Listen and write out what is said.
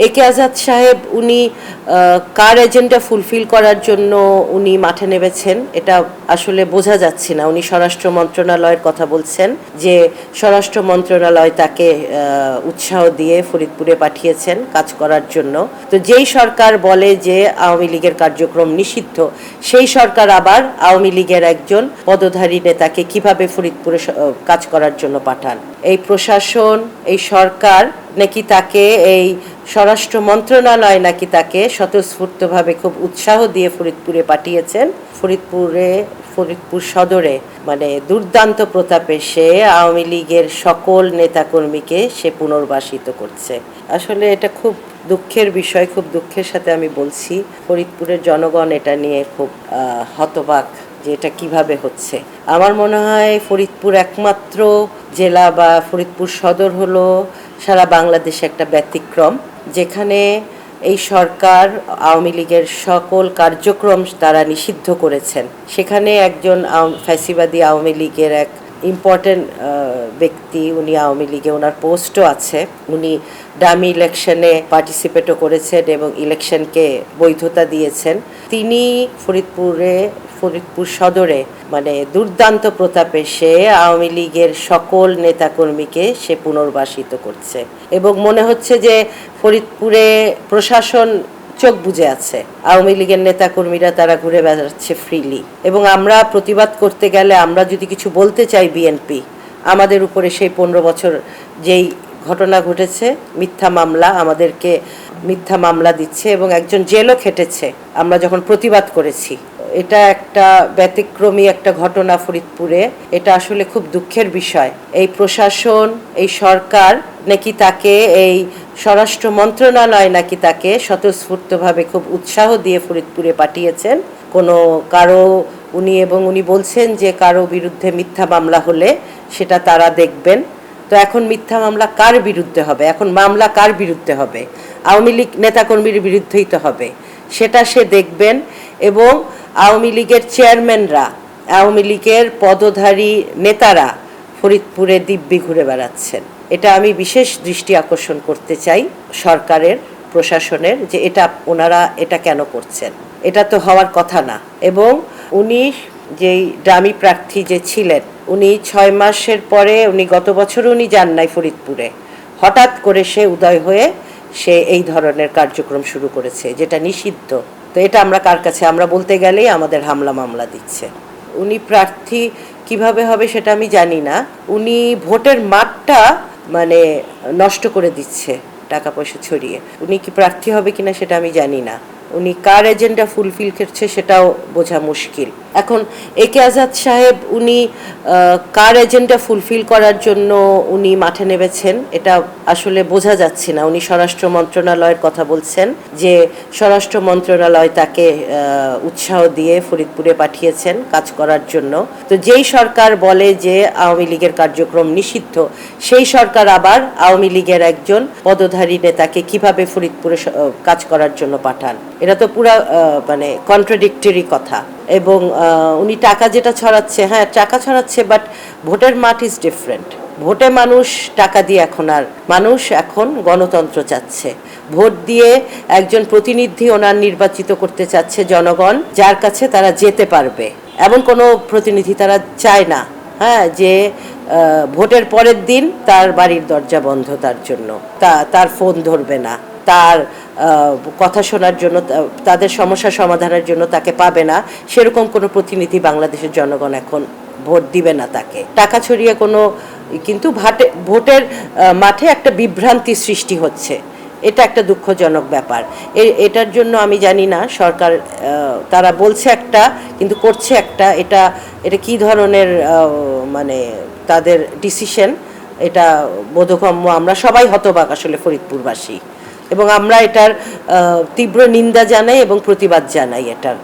একে আজাদ সাহেব উনি কার এজেন্ডা ফুলফিল করার জন্য উনি মাঠে নেমেছেন এটা আসলে বোঝা যাচ্ছে না। উনি স্বরাষ্ট্র মন্ত্রণালয়ের কথা বলছেন যে স্বরাষ্ট্র মন্ত্রণালয় তাকে উৎসাহ দিয়ে ফরিদপুরে পাঠিয়েছেন কাজ করার জন্য। তো যেই সরকার বলে যে আওয়ামী লীগের কার্যক্রম নিষিদ্ধ, সেই সরকার আবার আওয়ামী লীগের একজন পদধারী নেতাকে কিভাবে ফরিদপুরে কাজ করার জন্য পাঠান। এই প্রশাসন, এই সরকার নাকি তাকে, এই স্বরাষ্ট্র মন্ত্রণালয় নাকি তাকে স্বতঃস্ফূর্তভাবে খুব উৎসাহ দিয়ে ফরিদপুরে পাঠিয়েছেন। ফরিদপুর সদরে মানে দুর্দান্ত প্রতাপে সে আওয়ামী লীগের সকল নেতাকর্মীকে সে পুনর্বাসিত করছে। আসলে এটা খুব দুঃখের বিষয়, খুব দুঃখের সাথে আমি বলছি। ফরিদপুরের জনগণ এটা নিয়ে খুব হতবাক যে এটা কিভাবে হচ্ছে। আমার মনে হয় ফরিদপুর একমাত্র জেলা বা ফরিদপুর সদর হলো সারা বাংলাদেশে একটা ব্যতিক্রম, যেখানে এই সরকার আওয়ামী লীগের সকল কার্যক্রম তারা নিষিদ্ধ করেছেন। সেখানে একজন ফ্যাসিবাদী আওয়ামী লীগের এক ইম্পর্টেন্ট ব্যক্তি, উনি আওয়ামী লীগে, ওনার পোস্টও আছে, উনি ডামি ইলেকশনে পার্টিসিপেটও করেছেন এবং ইলেকশনকে বৈধতা দিয়েছেন। তিনি ফরিদপুর সদরে মানে দুর্দান্ত প্রতাপে সে আওয়ামী লীগের সকল নেতাকর্মীকে সে পুনর্বাসিত করছে এবং মনে হচ্ছে যে ফরিদপুরে প্রশাসন চোখ বুজে আছে। আওয়ামী লীগের নেতাকর্মীরা তারা ঘুরে বেড়াচ্ছে ফ্রিলি এবং আমরা প্রতিবাদ করতে গেলে, আমরা যদি কিছু বলতে চাই বিএনপি, আমাদের উপরে সেই 15 বছর যেই ঘটনা ঘটেছে, মিথ্যা মামলা, আমাদেরকে মিথ্যা মামলা দিচ্ছে এবং একজন জেলও খেটেছে আমরা যখন প্রতিবাদ করেছি। এটা একটা ব্যতিক্রমী একটা ঘটনা ফরিদপুরে। এটা আসলে খুব দুঃখের বিষয়। এই প্রশাসন, এই সরকার নাকি তাকে, এই স্বরাষ্ট্র মন্ত্রণালয় নাকি তাকে স্বতঃস্ফূর্তভাবে খুব উৎসাহ দিয়ে ফরিদপুরে পাঠিয়েছেন। উনি বলছেন যে কারো বিরুদ্ধে মিথ্যা মামলা হলে সেটা তারা দেখবেন। তো এখন মিথ্যা মামলা কার বিরুদ্ধে হবে? এখন মামলা কার বিরুদ্ধে হবে? আওয়ামী লীগ নেতাকর্মীর বিরুদ্ধেই তো হবে। সেটা সে দেখবেন এবং আওয়ামী লীগের চেয়ারম্যানরা, আওয়ামী লীগের পদধারী নেতারা ফরিদপুরে দিব্যি ঘুরে বেড়াচ্ছেন। এটা আমি বিশেষ দৃষ্টি আকর্ষণ করতে চাই সরকারের, প্রশাসনের, যে ওনারা এটা কেন করছেন? এটা তো হওয়ার কথা না। এবং উনি যেই ডামি প্রার্থী যে ছিলেন, উনি 6 মাসের পরে, গত বছর উনি যান নাই ফরিদপুরে, হঠাৎ করে সে উদয় হয়ে সে এই ধরনের কার্যক্রম শুরু করেছে যেটা নিষিদ্ধ। তো এটা আমরা কার কাছে, আমরা বলতে গেলেই আমাদের হামলা মামলা দিচ্ছে। উনি প্রার্থী কিভাবে হবে সেটা আমি জানি না। উনি ভোটের মাঠটা মানে নষ্ট করে দিচ্ছে টাকা পয়সা ছড়িয়ে। উনি কি প্রার্থী হবে কিনা সেটা আমি জানি না। উনি কার এজেন্ডা ফুলফিল করছে সেটাও বোঝা মুশকিল। এখন একে আজাদ সাহেব উনি কার এজেন্ডা ফুলফিল করার জন্য উনি মাঠে নেমেছেন এটা আসলে বোঝা যাচ্ছে না। উনি স্বরাষ্ট্র মন্ত্রণালয়ের কথা বলছেন যে স্বরাষ্ট্র মন্ত্রণালয় তাকে উৎসাহ দিয়ে ফরিদপুরে পাঠিয়েছেন কাজ করার জন্য। তো যেই সরকার বলে যে আওয়ামী লীগের কার্যক্রম নিষিদ্ধ, সেই সরকার আবার আওয়ামী লীগের একজন পদধারী নেতাকে কিভাবে ফরিদপুরে কাজ করার জন্য পাঠান। এটা তো পুরা মানে কন্ট্রাডিক্টরি কথা। এবং উনি টাকা যেটা ছড়াচ্ছে, হ্যাঁ টাকা ছড়াচ্ছে, বাট ভোটের মাঠ ইজ ডিফারেন্ট। ভোটে মানুষ টাকা দিয়ে মানুষ এখন গণতন্ত্র চাচ্ছে। ভোট দিয়ে একজন প্রতিনিধি ওনার নির্বাচিত করতে চাচ্ছে জনগণ, যার কাছে তারা যেতে পারবে। এমন কোনো প্রতিনিধি তারা চায় না, হ্যাঁ, যে ভোটের পরের দিন তার বাড়ির দরজা বন্ধ, তার জন্য তার ফোন ধরবে না, তার কথা শোনার জন্য, তাদের সমস্যা সমাধানের জন্য তাকে পাবে না। সেরকম কোনো প্রতিনিধি বাংলাদেশের জনগণ এখন ভোট দিবে না তাকে। টাকা ছড়িয়ে কিন্তু ভোটের মাঠে একটা বিভ্রান্তি সৃষ্টি হচ্ছে। এটা একটা দুঃখজনক ব্যাপার। এটার জন্য আমি জানি না সরকার, তারা বলছে একটা কিন্তু করছে একটা। এটা কি ধরনের মানে তাদের ডিসিশন, এটা বোধগম্য। আমরা সবাই হতবাক আসলে ফরিদপুরবাসী, এবং আমরা এটার তীব্র নিন্দা জানাই এবং প্রতিবাদ জানাই এটার।